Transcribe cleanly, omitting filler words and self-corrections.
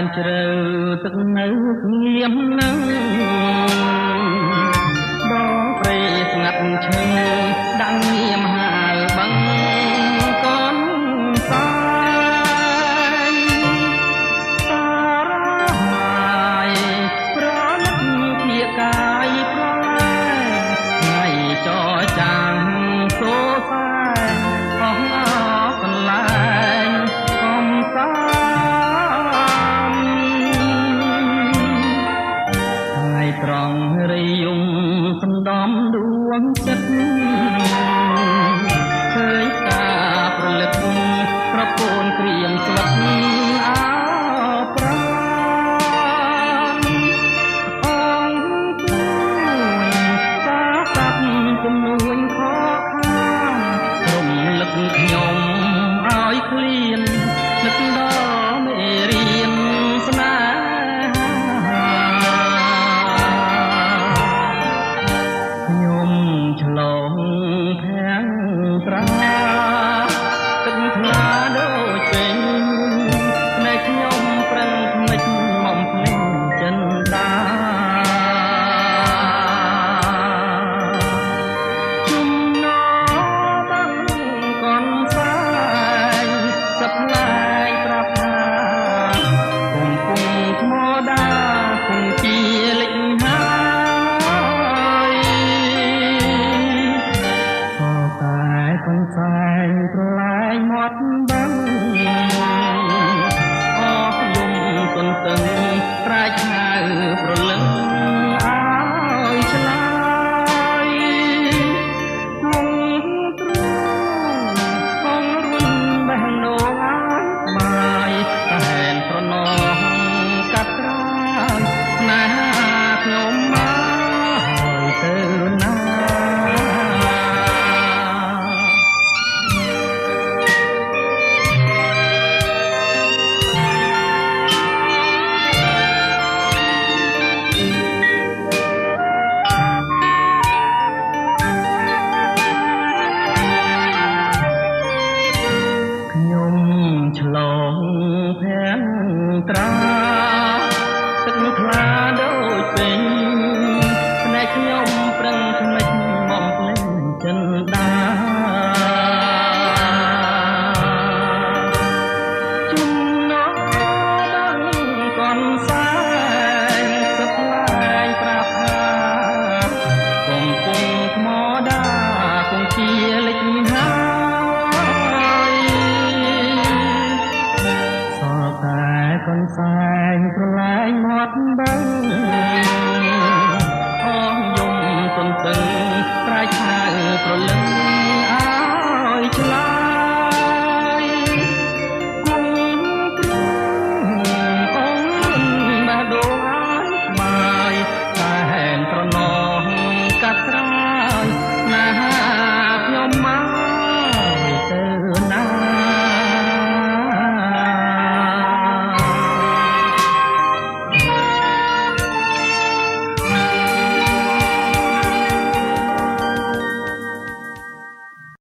នជ្រៅទឹកនៅស្ងៀមនឹងបងព្រៃស្ងាត់ឈឹងដាក់ងៀមហាលបឹងកូនសាយសារហាយប្រលឹកជាកាយប្រលែថ្ងៃចរចាងសូសាអស់អស់កន្លែងកំសាត្រង់រីយំសំដំដួងចិត្តឃើញការប្រលឹកប្រពូនក្រៀមស្លឹកអោប្រាំអង្គជួយសាសាប់ជំនួយខកខានរំលឹកខ្ញុំឲ្យឃ្លាននឹកដល់មេរៀនស្នេហាឆ្លងភាំងប្រាទឹកថ្លាដូចពេញភ្នែកខ្ញុំប្រឹងភ្លេចមកភ្លេចចិនដាជំនបងកូនសាយសប្លែកប្រាប់ថាគង់គង់ថ្មដាគង់ជាលេចហាកូនសែងប្រឡាយមាត់បឹងអស់យំទន្ទឹងប្រែកហៅប្រលឹងឲ្យឆ្លើយគង់ទ្រូងគង់រុនបេះដូងឲ្យបាយតែហែនប្រណងកាត់ត្រាយស្នេហាខ្ញុំមកហើយទៅណាឆ្លងភាំងត្រាទឹកថ្លាដូចពេញភ្នែកខ្ញុំប្រឹងភ្លេចមកភ្លេចចិនដាជំនបងកូនសាយសប្លែកប្រាប់ថាគង់គង់ថ្មដាគង់ជាលេចហាកូនសែងប្រឡាយមាត់បឹងអស់យំទន្ទឹងប្រែកហៅប្រលឹង